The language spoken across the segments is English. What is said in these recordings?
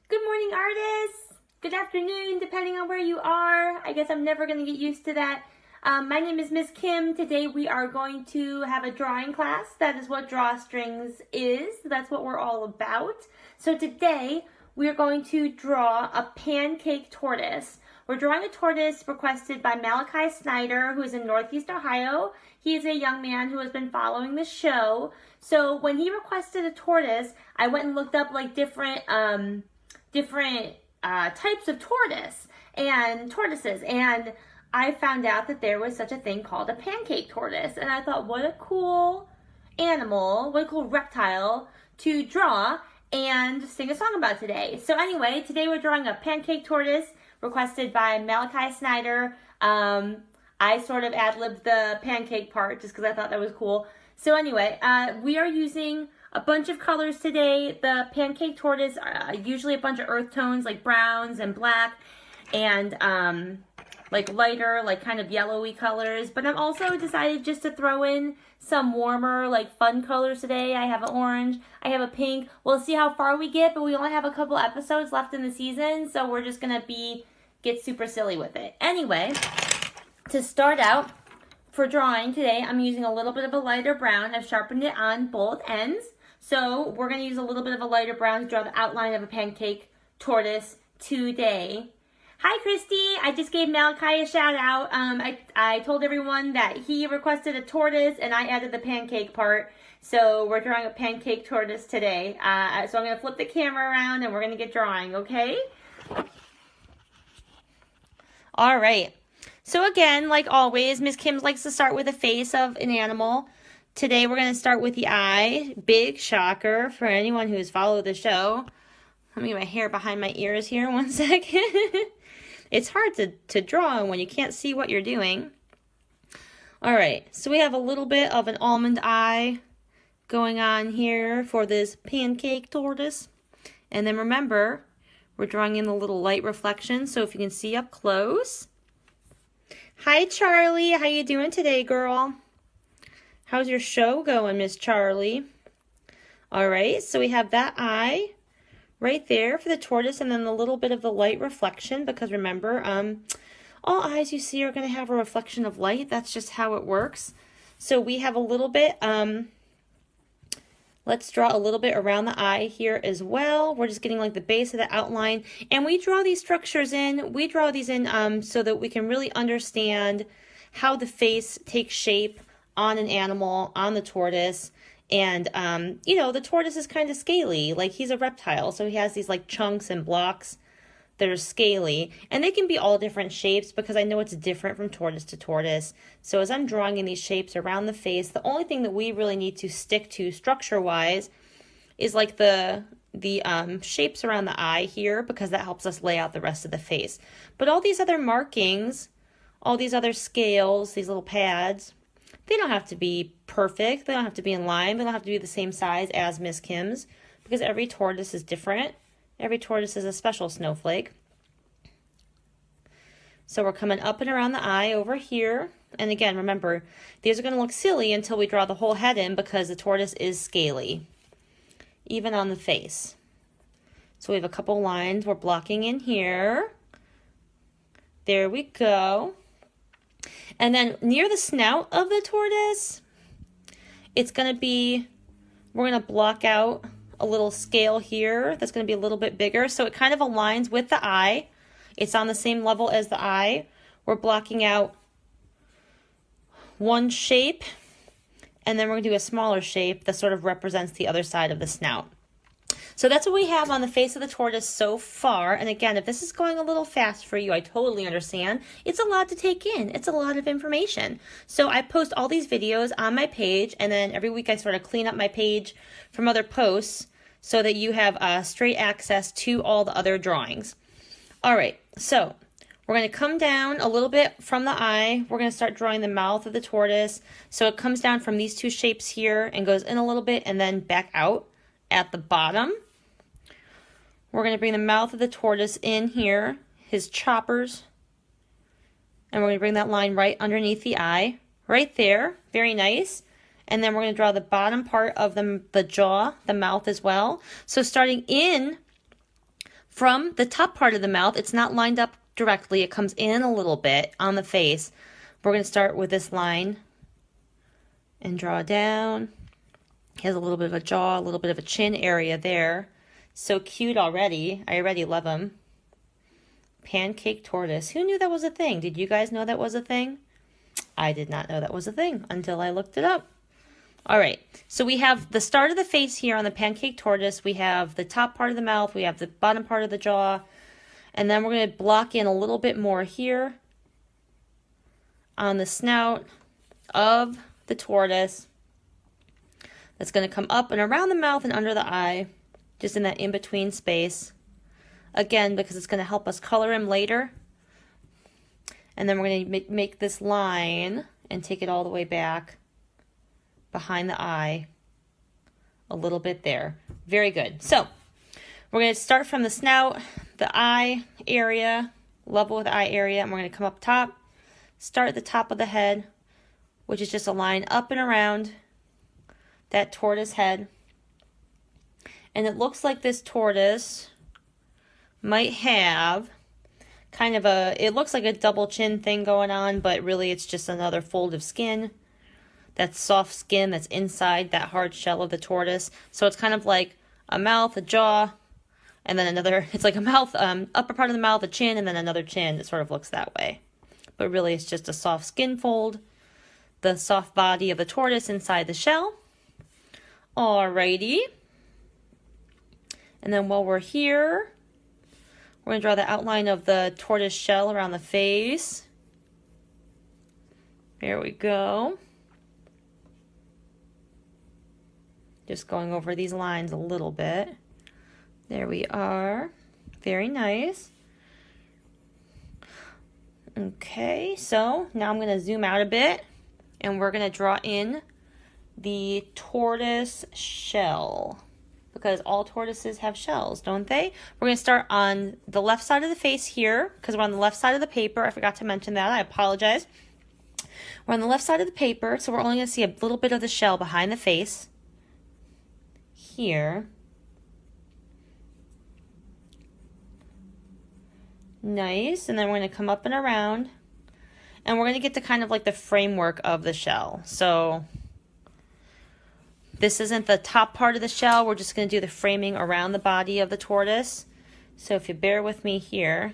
Good morning, artists. Good afternoon, depending on where you are. I guess I'm never going to get used to that. My name is Miss Kim. Today we are going to have a drawing class. That is what Drawstrings is. That's what we're all about. So today we are going to draw a pancake tortoise. We're drawing a tortoise requested by Malachi Snyder, who is in Northeast Ohio. He is a young man who has been following the show. So when he requested a tortoise, I went and looked up like different types of tortoises, and I found out that there was such a thing called a pancake tortoise, and I thought, what a cool animal, what a cool reptile to draw and sing a song about today. So anyway, today we're drawing a pancake tortoise requested by Malachi Snyder. I sort of ad-libbed the pancake part just because I thought that was cool. So anyway, we are using a bunch of colors today. The pancake tortoise, usually a bunch of earth tones like browns and black and like lighter, like kind of yellowy colors. But I'm also decided just to throw in some warmer, like fun colors today. I have an orange, I have a pink. We'll see how far we get, but we only have a couple episodes left in the season, so we're just gonna get super silly with it. Anyway, to start out, for drawing today, I'm using a little bit of a lighter brown. I've sharpened it on both ends. So we're going to use a little bit of a lighter brown to draw the outline of a pancake tortoise today. Hi, Christy. I just gave Malachi a shout out. I told everyone that he requested a tortoise and I added the pancake part. So we're drawing a pancake tortoise today. So I'm going to flip the camera around and we're going to get drawing, okay? All right. So again, like always, Miss Kim likes to start with the face of an animal. Today we're going to start with the eye. Big shocker for anyone who has followed the show. Let me get my hair behind my ears here 1 second. It's hard to draw when you can't see what you're doing. Alright, so we have a little bit of an almond eye going on here for this pancake tortoise. And then remember, we're drawing in the little light reflection, so if you can see up close. Hi, Charlie. How you doing today, girl? How's your show going, Miss Charlie? All right, so we have that eye right there for the tortoise and then a little bit of the light reflection because remember, all eyes you see are going to have a reflection of light. That's just how it works. So we have a little bit, let's draw a little bit around the eye here as well. We're just getting like the base of the outline. And we draw these structures in, so that we can really understand how the face takes shape on an animal, on the tortoise. And, the tortoise is kind of scaly, like he's a reptile. So he has these like chunks and blocks that are scaly. And they can be all different shapes because I know it's different from tortoise to tortoise. So as I'm drawing in these shapes around the face, the only thing that we really need to stick to structure-wise is like the shapes around the eye here because that helps us lay out the rest of the face. But all these other markings, all these other scales, these little pads, they don't have to be perfect. They don't have to be in line. They don't have to be the same size as Miss Kim's because every tortoise is different. Every tortoise is a special snowflake. So we're coming up and around the eye over here. And again, remember, these are going to look silly until we draw the whole head in because the tortoise is scaly, even on the face. So we have a couple lines we're blocking in here. There we go. And then near the snout of the tortoise, we're going to block out a little scale here that's going to be a little bit bigger. So it kind of aligns with the eye. It's on the same level as the eye. We're blocking out one shape, and then we're going to do a smaller shape that sort of represents the other side of the snout. So that's what we have on the face of the tortoise so far. And again, if this is going a little fast for you, I totally understand. It's a lot to take in. It's a lot of information. So I post all these videos on my page, and then every week I sort of clean up my page from other posts so that you have straight access to all the other drawings. All right, so we're going to come down a little bit from the eye. We're going to start drawing the mouth of the tortoise. So it comes down from these two shapes here and goes in a little bit and then back out at the bottom. We're going to bring the mouth of the tortoise in here, his choppers, and we're going to bring that line right underneath the eye, right there. Very nice. And then we're going to draw the bottom part of the jaw, the mouth as well. So starting in from the top part of the mouth. It's not lined up directly. It comes in a little bit on the face. We're going to start with this line and draw down. He has a little bit of a jaw, a little bit of a chin area there. So cute already. I already love him. Pancake Tortoise. Who knew that was a thing? Did you guys know that was a thing? I did not know that was a thing until I looked it up. All right, so we have the start of the face here on the Pancake Tortoise. We have the top part of the mouth. We have the bottom part of the jaw. And then we're going to block in a little bit more here on the snout of the tortoise. That's going to come up and around the mouth and under the eye, just in that in-between space. Again, because it's going to help us color him later. And then we're going to make this line and take it all the way back behind the eye a little bit there. Very good. So we're going to start from the snout, the eye area, level with the eye area, and we're going to come up top, start at the top of the head, which is just a line up and around that tortoise head. And it looks like this tortoise might have kind of it looks like a double chin thing going on, but really it's just another fold of skin. That's soft skin that's inside that hard shell of the tortoise. So it's kind of like a mouth, a jaw, and then another, it's like a mouth, upper part of the mouth, a chin, and then another chin. It sort of looks that way. But really it's just a soft skin fold, the soft body of the tortoise inside the shell. Alrighty. And then while we're here, we're going to draw the outline of the tortoise shell around the face. There we go. Just going over these lines a little bit. There we are. Very nice. Okay, so now I'm going to zoom out a bit and we're going to draw in the tortoise shell, because all tortoises have shells, don't they? We're going to start on the left side of the face here, because we're on the left side of the paper. I forgot to mention that. I apologize. We're on the left side of the paper, so we're only going to see a little bit of the shell behind the face here. Nice. And then we're going to come up and around, and we're going to get to kind of like the framework of the shell. So this isn't the top part of the shell. We're just going to do the framing around the body of the tortoise. So if you bear with me here.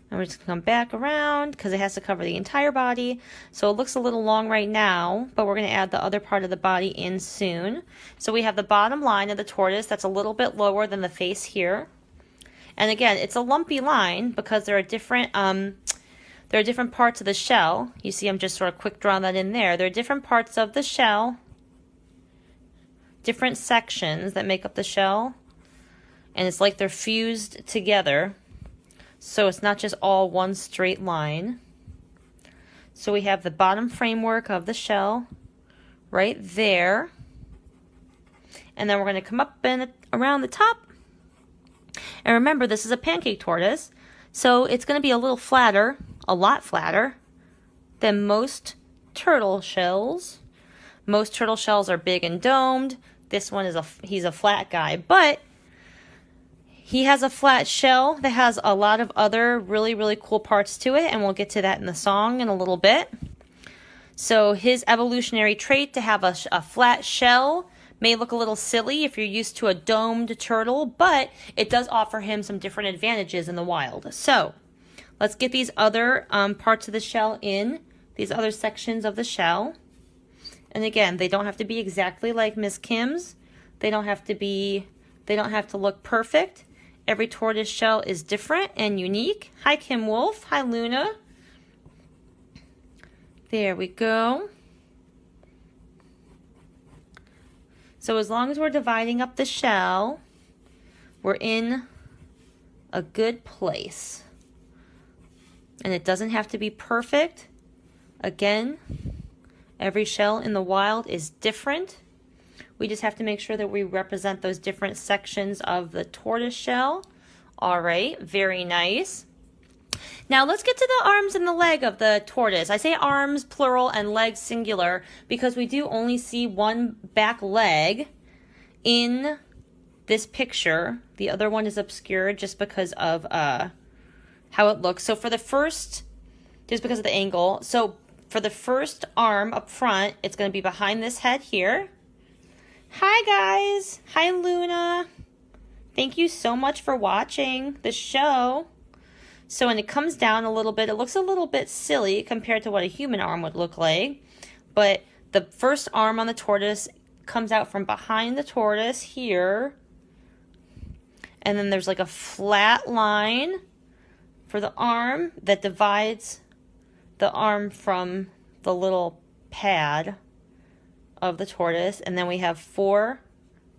And we're just going to come back around because it has to cover the entire body. So it looks a little long right now, but we're going to add the other part of the body in soon. So we have the bottom line of the tortoise that's a little bit lower than the face here. And again, it's a lumpy line because there are different parts of the shell. You see I'm just sort of quick drawing that in there. There are different parts of the shell, different sections that make up the shell. And it's like they're fused together. So it's not just all one straight line. So we have the bottom framework of the shell right there. And then we're going to come up and around the top. And remember, this is a pancake tortoise, so it's going to be a little flatter, a lot flatter than most turtle shells. Most turtle shells are big and domed. This one he's a flat guy, but he has a flat shell that has a lot of other really, really cool parts to it, and we'll get to that in the song in a little bit. So his evolutionary trait to have a flat shell may look a little silly if you're used to a domed turtle, but it does offer him some different advantages in the wild. So let's get these other parts of the shell in, these other sections of the shell. And again, they don't have to be exactly like Miss Kim's. They don't have to look perfect. Every tortoise shell is different and unique. Hi, Kim Wolf. Hi, Luna. There we go. So as long as we're dividing up the shell, we're in a good place. And it doesn't have to be perfect. Again, every shell in the wild is different. We just have to make sure that we represent those different sections of the tortoise shell. All right, very nice. Now let's get to the arms and the leg of the tortoise. I say arms plural and legs singular because we do only see one back leg in this picture. The other one is obscured just because of how it looks. So for the first, just because of the angle, so for the first arm up front, it's going to be behind this head here. Hi guys. Hi Luna. Thank you so much for watching the show. So when it comes down a little bit, it looks a little bit silly compared to what a human arm would look like. But the first arm on the tortoise comes out from behind the tortoise here. And then there's like a flat line for the arm that divides the arm from the little pad of the tortoise. And then we have 4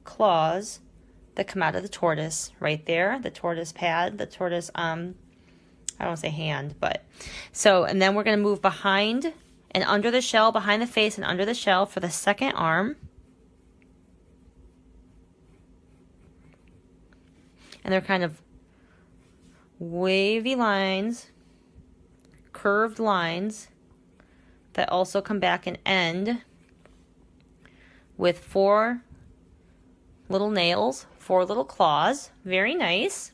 claws that come out of the tortoise right there. The tortoise pad, the tortoise, I don't want to say hand, but so, and then we're going to move behind and under the shell, behind the face and under the shell for the second arm. And they're kind of wavy lines, curved lines that also come back and end with 4 little nails, 4 little claws. Very nice.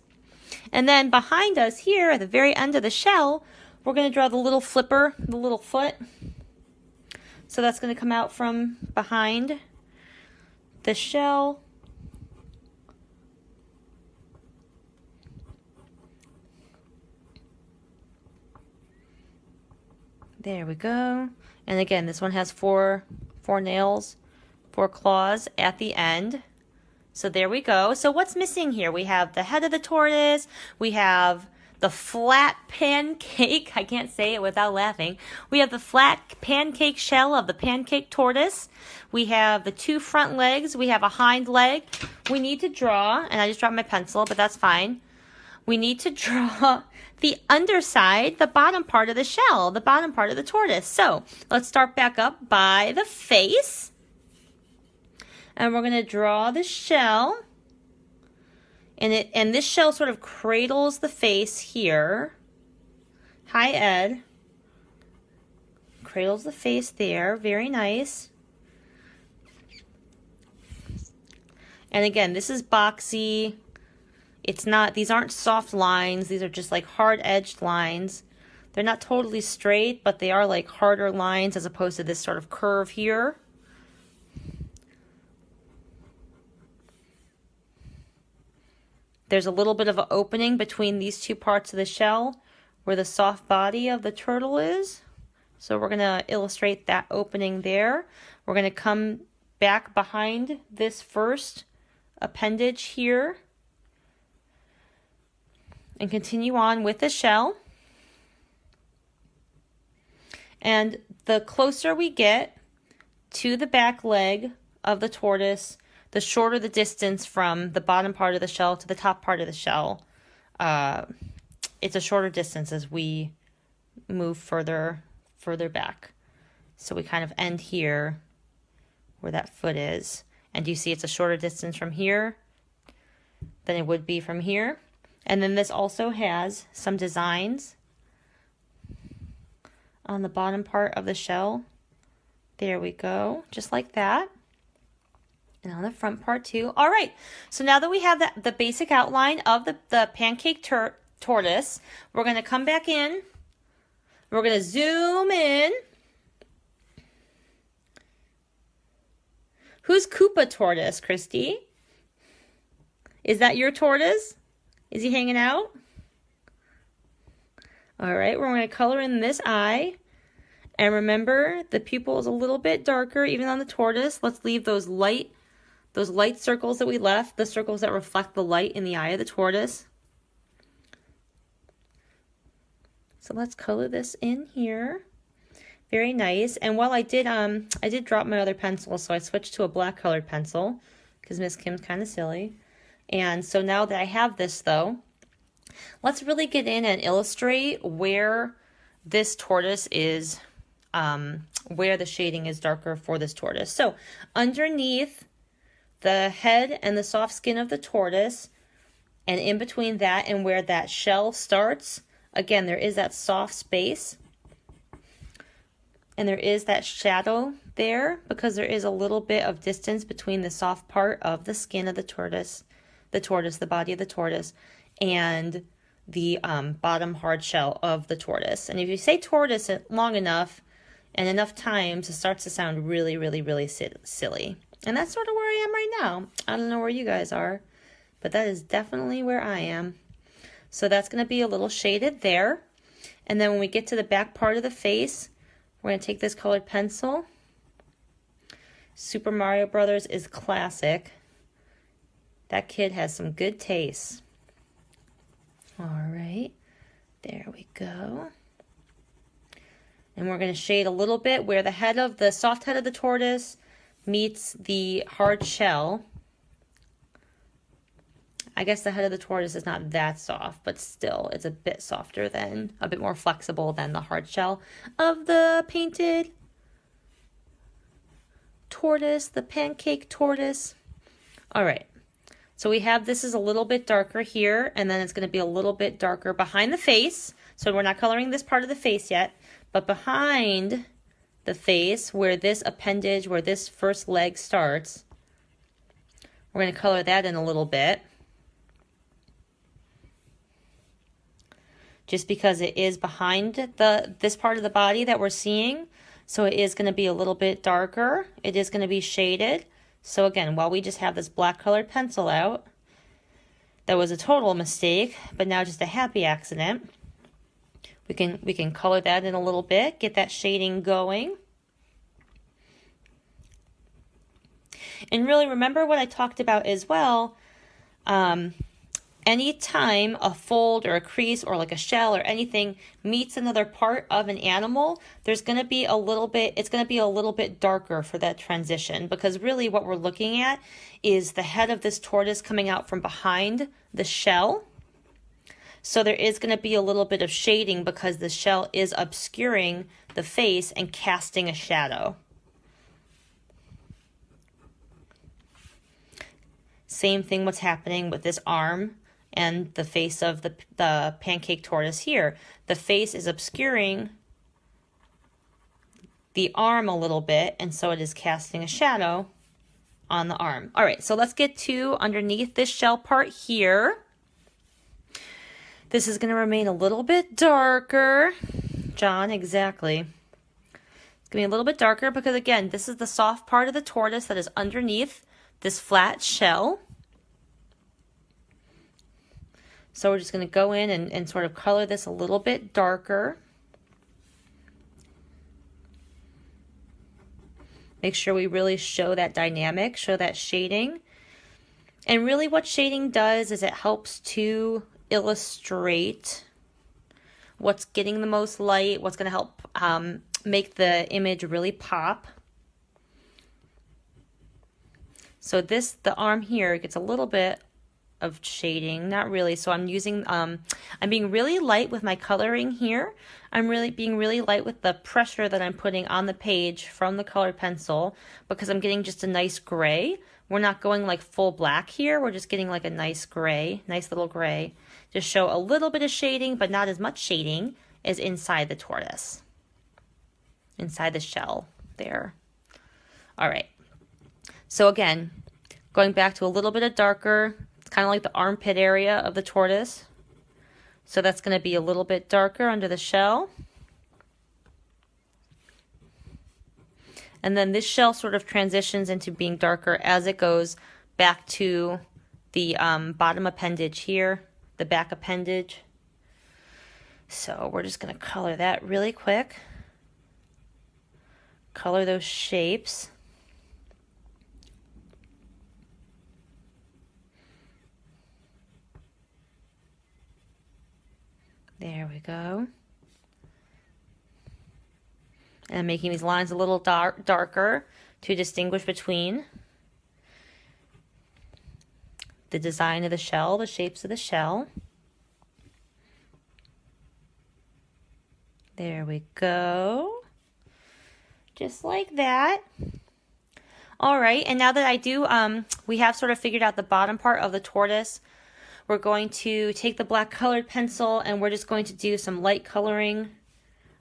And then behind us here at the very end of the shell, we're going to draw the little flipper, the little foot. So that's going to come out from behind the shell. There we go. And again, this one has 4 nails, 4 claws at the end. So there we go. So what's missing here? We have the head of the tortoise. We have the flat pancake. I can't say it without laughing. We have the flat pancake shell of the pancake tortoise. We have the 2 front legs. We have a hind leg. We need to draw, and I just dropped my pencil, but that's fine. We need to draw the underside, the bottom part of the shell, the bottom part of the tortoise. So let's start back up by the face. And we're going to draw the shell. And this shell sort of cradles the face here. Hi, Ed. Cradles the face there. Very nice. And again, this is boxy. It's not, these aren't soft lines. These are just like hard-edged lines. They're not totally straight, but they are like harder lines as opposed to this sort of curve here. There's a little bit of an opening between these 2 parts of the shell where the soft body of the turtle is. So we're going to illustrate that opening there. We're going to come back behind this first appendage here and continue on with the shell. And the closer we get to the back leg of the tortoise, the shorter the distance from the bottom part of the shell to the top part of the shell. It's a shorter distance as we move further back. So we kind of end here where that foot is. And you see it's a shorter distance from here than it would be from here. And then this also has some designs on the bottom part of the shell. There we go, just like that. And on the front part too. All right, so now that we have the basic outline of the pancake tortoise, we're going to come back in. We're going to zoom in. Who's Koopa Tortoise, Christy? Is that your tortoise? Is he hanging out? All right, we're going to color in this eye. And remember, the pupil is a little bit darker even on the tortoise. Let's leave those light circles that we left, the circles that reflect the light in the eye of the tortoise. So let's color this in here. Very nice. And while I did drop my other pencil, so I switched to a black colored pencil because Miss Kim's kind of silly. And so now that I have this though, let's really get in and illustrate where this tortoise is, where the shading is darker for this tortoise. So underneath the head and the soft skin of the tortoise, and in between that and where that shell starts, again, there is that soft space. And there is that shadow there because there is a little bit of distance between the soft part of the skin of the tortoise, the body of the tortoise, and the bottom hard shell of the tortoise. And if you say tortoise long enough and enough times, it starts to sound really, really, really silly. And that's sort of where I am right now. I don't know where you guys are, but that is definitely where I am. So that's going to be a little shaded there. And then when we get to the back part of the face, we're going to take this colored pencil. Super Mario Brothers is classic. That kid has some good taste. All right, there we go. And we're going to shade a little bit where the head of the soft head of the tortoise meets the hard shell. I guess the head of the tortoise is not that soft, but still it's a bit softer than, a bit more flexible than the hard shell of the painted tortoise, the pancake tortoise. All right, so we have, this is a little bit darker here, and then it's going to be a little bit darker behind the face. So we're not coloring this part of the face yet, but behind the face where this appendage, where this first leg starts, we're going to color that in a little bit. Just because it is behind this part of the body that we're seeing. So it is going to be a little bit darker. It is going to be shaded. So again, while we just have this black colored pencil out, that was a total mistake, but now just a happy accident. We can color that in a little bit, get that shading going. And really remember what I talked about as well. Anytime a fold or a crease or like a shell or anything meets another part of an animal, there's going to be a little bit, it's going to be a little bit darker for that transition, because really what we're looking at is the head of this tortoise coming out from behind the shell. So there is going to be a little bit of shading because the shell is obscuring the face and casting a shadow. Same thing what's happening with this arm and the face of the pancake tortoise here. The face is obscuring the arm a little bit, and so it is casting a shadow on the arm. All right, so let's get to underneath this shell part here. This is going to remain a little bit darker. John, exactly. It's going to be a little bit darker because, again, this is the soft part of the tortoise that is underneath this flat shell. So we're just going to go in and sort of color this a little bit darker. Make sure we really show that dynamic, show that shading. And really what shading does is it helps to illustrate what's getting the most light, what's going to help make the image really pop. So the arm here gets a little bit of shading, not really. So I'm using, I'm being really light with my coloring here. I'm being really light with the pressure that I'm putting on the page from the colored pencil, because I'm getting just a nice gray. We're not going like full black here. We're just getting like a nice gray, nice little gray, to show a little bit of shading, but not as much shading as inside the tortoise, inside the shell there. All right. So again, going back to a little bit of darker, it's kind of like the armpit area of the tortoise. So that's going to be a little bit darker under the shell. And then this shell sort of transitions into being darker as it goes back to the bottom appendage here, the back appendage. So we're just going to color that really quick. Color those shapes. There we go. And I'm making these lines a little darker to distinguish between the design of the shell, the shapes of the shell. There we go. Just like that. All right, and now that I do, we have sort of figured out the bottom part of the tortoise. we're going to take the black colored pencil and we're just going to do some light coloring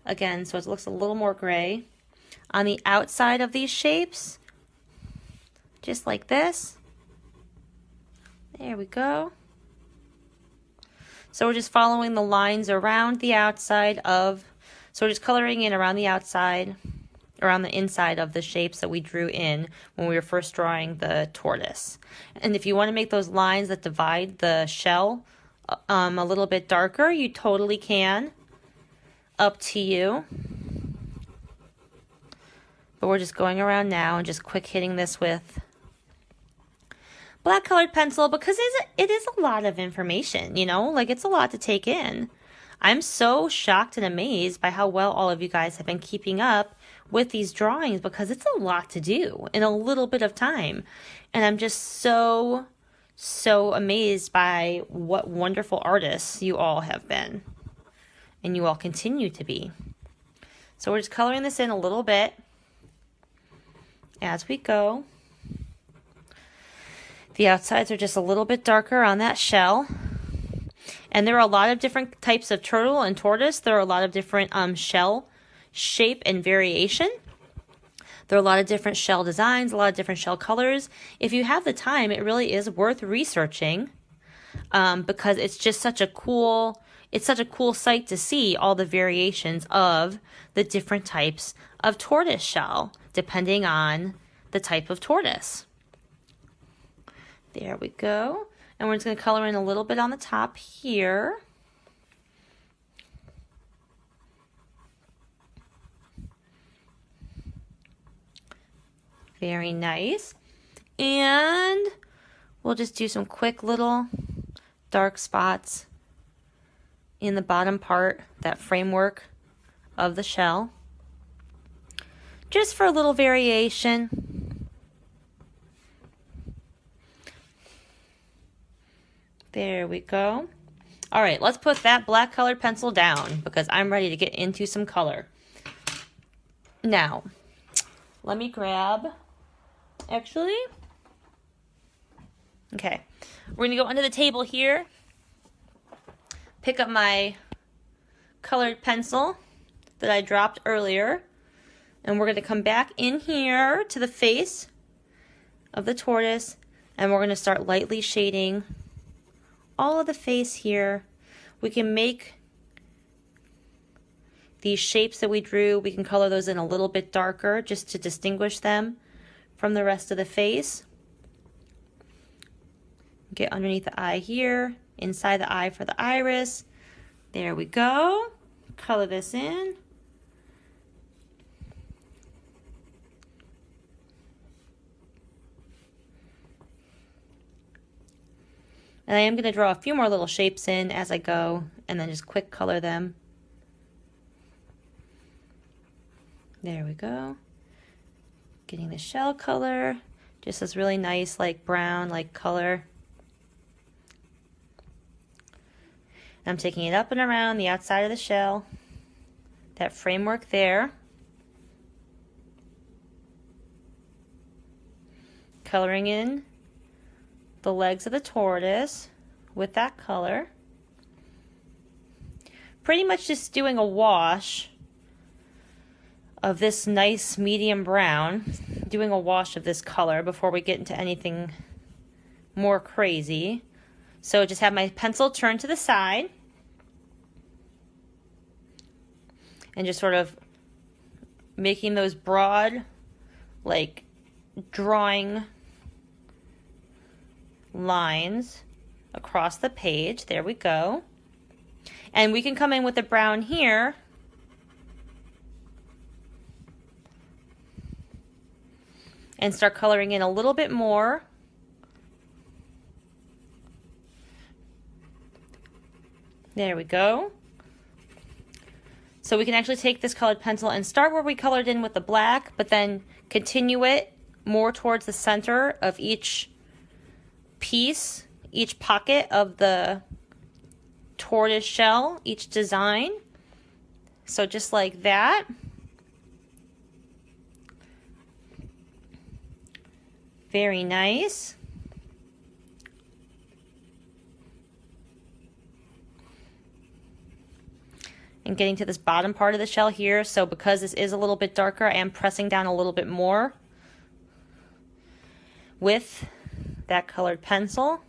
again, so it looks a little more gray on the outside of these shapes, just like this. There we go. So we're just following the lines around the outside of, so we're just coloring in around the outside, around the inside of the shapes that we drew in when we were first drawing the tortoise. And if you want to make those lines that divide the shell a little bit darker, you totally can. Up to you. But we're just going around now and just quick hitting this with black colored pencil because it is a lot of information, you know, like it's a lot to take in. I'm so shocked and amazed by how well all of you guys have been keeping up with these drawings because it's a lot to do in a little bit of time. And I'm just so amazed by what wonderful artists you all have been and you all continue to be. So we're just coloring this in a little bit as we go. The outsides are just a little bit darker on that shell. And there are a lot of different types of turtle and tortoise. There are a lot of different shell shape and variation. There are a lot of different shell designs, a lot of different shell colors. If you have the time, it really is worth researching because it's just such a cool, it's such a cool sight to see all the variations of the different types of tortoise shell, depending on the type of tortoise. There we go. And we're just going to color in a little bit on the top here. Very nice. And we'll just do some quick little dark spots in the bottom part, that framework of the shell. Just for a little variation. There we go. All right, let's put that black colored pencil down because I'm ready to get into some color. Now, let me grab, actually, okay, we're gonna go under the table here, pick up my colored pencil that I dropped earlier, and we're gonna come back in here to the face of the tortoise, and we're gonna start lightly shading all of the face here. We can make these shapes that we drew, we can color those in a little bit darker just to distinguish them from the rest of the face. Get underneath the eye here, inside the eye for the iris. There we go. Color this in. And I am going to draw a few more little shapes in as I go and then just quick color them. There we go. Getting the shell color, just this really nice like brown like color. And I'm taking it up and around the outside of the shell, that framework there. Coloring in the legs of the tortoise with that color. Pretty much just doing a wash of this nice medium brown, doing a wash of this color before we get into anything more crazy. So just have my pencil turned to the side and just sort of making those broad, like drawing lines across the page. There we go. And we can come in with the brown here and start coloring in a little bit more. There we go. So we can actually take this colored pencil and start where we colored in with the black, but then continue it more towards the center of each piece, each pocket of the tortoise shell, each design. So just like that. Very nice. and getting to this bottom part of the shell here. So because this is a little bit darker, I am pressing down a little bit more with that colored pencil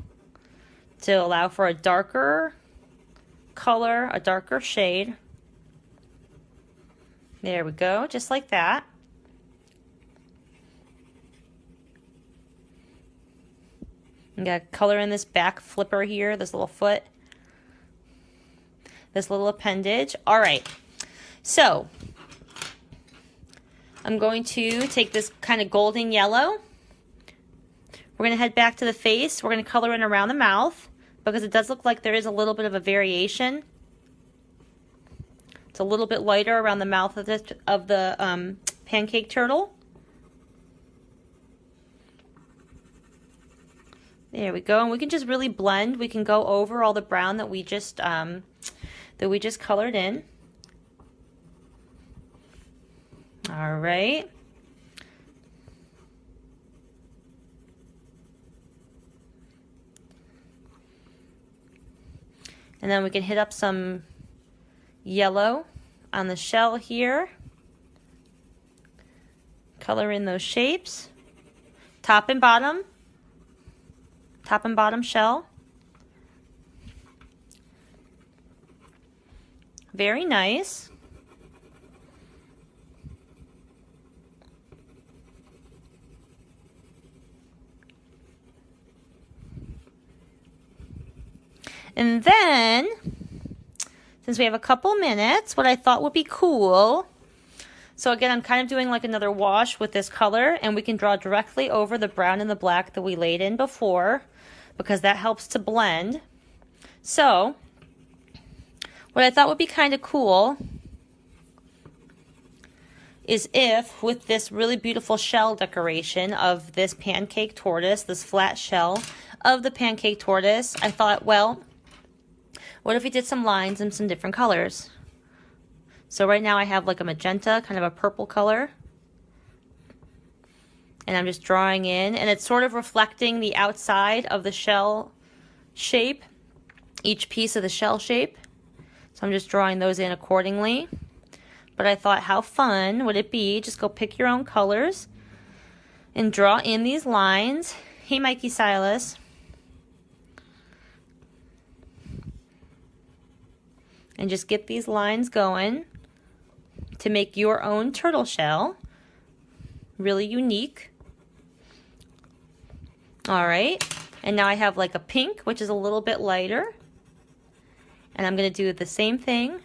to allow for a darker color, a darker shade. There we go, just like that. You got color in this back flipper here, this little foot, this little appendage. All right, so I'm going to take this kind of golden yellow. We're going to head back to the face. We're going to color in around the mouth because it does look like there is a little bit of a variation. It's a little bit lighter around the mouth of the pancake turtle. There we go, and we can just really blend. We can go over all the brown that we just colored in. All right. And then we can hit up some yellow on the shell here. Color in those shapes. Top and bottom shell. Very nice. And then, since we have a couple minutes, what I thought would be cool, so again, I'm kind of doing like another wash with this color, and we can draw directly over the brown and the black that we laid in before, because that helps to blend. So, what I thought would be kind of cool is if, with this really beautiful shell decoration of this pancake tortoise, this flat shell of the pancake tortoise, I thought, well, what if we did some lines in some different colors? So right now I have like a magenta, kind of a purple color. And I'm just drawing in, and it's sort of reflecting the outside of the shell shape, each piece of the shell shape. So I'm just drawing those in accordingly. But I thought, how fun would it be? Just go pick your own colors and draw in these lines. Hey, Mikey Silas. And just get these lines going to make your own turtle shell really unique. All right, and now I have like a pink, which is a little bit lighter, and I'm going to do the same thing.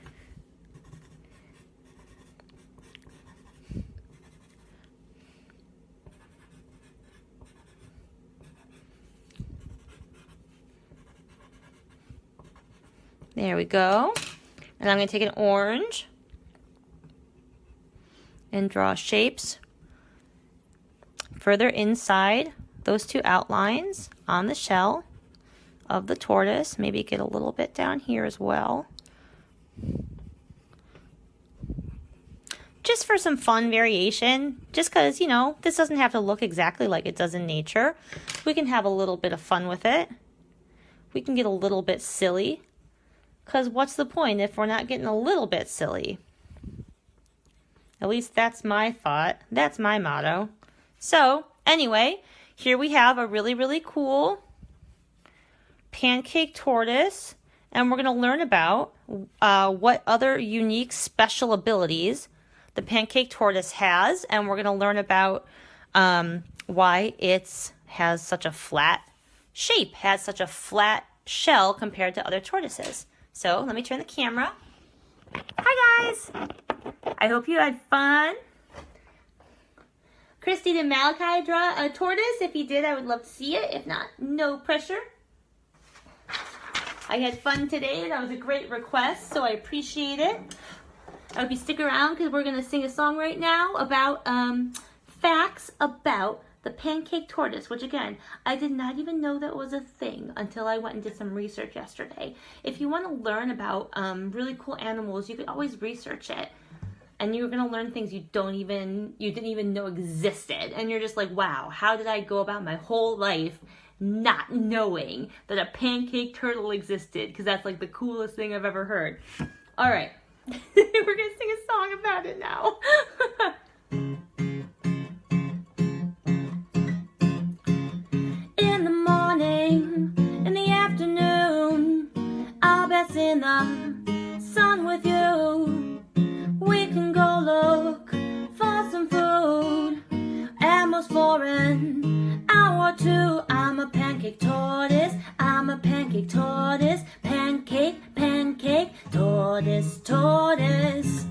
There we go. And I'm going to take an orange and draw shapes further inside those two outlines on the shell of the tortoise. Maybe get a little bit down here as well. Just for some fun variation, just because, you know, this doesn't have to look exactly like it does in nature. We can have a little bit of fun with it. We can get a little bit silly. Because what's the point if we're not getting a little bit silly? At least that's my thought. That's my motto. So, anyway, here we have a really, really cool pancake tortoise. And we're going to learn about what other unique special abilities the pancake tortoise has. And we're going to learn about why it has such a flat shape, has such a flat shell compared to other tortoises. So let me turn the camera. Hi guys! I hope you had fun. Christy, did Malachi draw a tortoise? If he did, I would love to see it. If not, no pressure. I had fun today. That was a great request, so I appreciate it. I hope you stick around because we're going to sing a song right now about facts about the pancake tortoise, which again, I did not even know that was a thing until I went and did some research yesterday. If you want to learn about really cool animals, you could always research it. And you're going to learn things you didn't even know existed. And you're just like, wow, how did I go about my whole life not knowing that a pancake turtle existed? Because that's like the coolest thing I've ever heard. All right. We're gonna sing a song about it now. In the morning, in the afternoon, I'll bask in the sun with you. We can go look for some food, almost for an hour or two. I'm a pancake tortoise, I'm a pancake tortoise, pancake, pancake, tortoise, tortoise.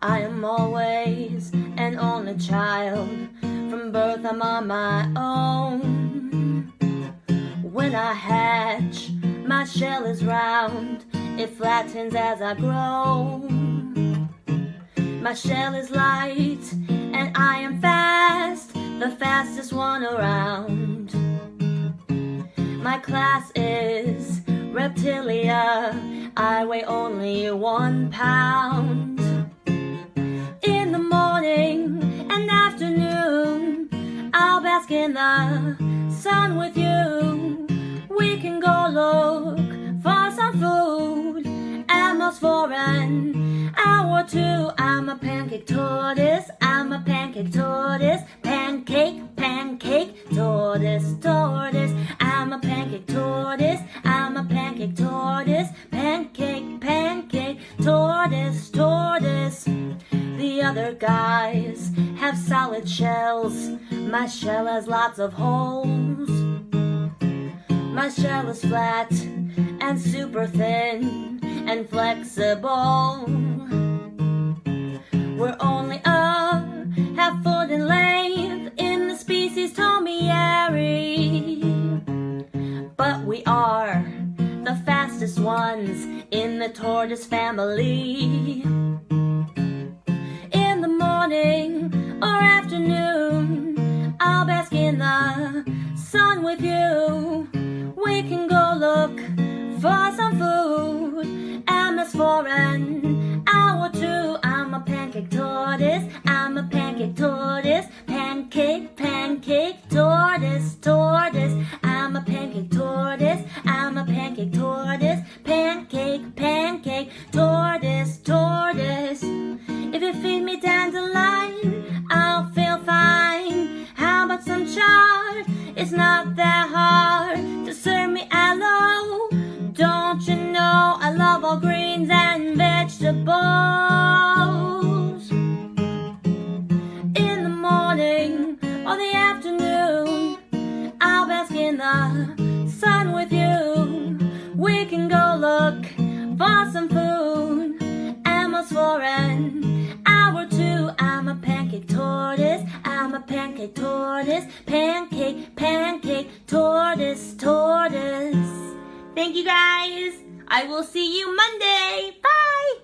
I am always an only child, from birth I'm on my own. When I hatch, my shell is round, it flattens as I grow. My shell is light, and I am fast, the fastest one around. My class is reptilia, I weigh only 1 pound. In the morning and afternoon, I'll bask in the sun with you. We can go look for some food, almost for an hour or two. I'm a pancake tortoise, I'm a pancake tortoise, pancake, pancake, tortoise, tortoise. I'm a pancake tortoise, I'm a pancake tortoise, pancake, pancake, tortoise, tortoise. The other guys have solid shells, my shell has lots of holes. My shell is flat and super thin and flexible. We're only a half foot in length in the species Tomieri, but we are the fastest ones in the tortoise family. In the morning or afternoon, I'll bask in the sun with you. We can go look for some food, and as for an hour or two. I'm a pancake tortoise, I'm a pancake tortoise, pancake, pancake, tortoise, tortoise. I'm a pancake tortoise, I'm a pancake tortoise, pancake, pancake, tortoise, tortoise. If you feed me dandelion, I'll feel fine. How about some chard? It's not that hard to serve me aloe. Don't you know I love all greens and vegetables? In the morning or the afternoon, I'll bask in the sun with you. We can go look for some food, almost for an hour or two. I'm a pancake tortoise, I'm a pancake tortoise, pancake, pancake, tortoise, tortoise. Thank you guys. I will see you Monday. Bye.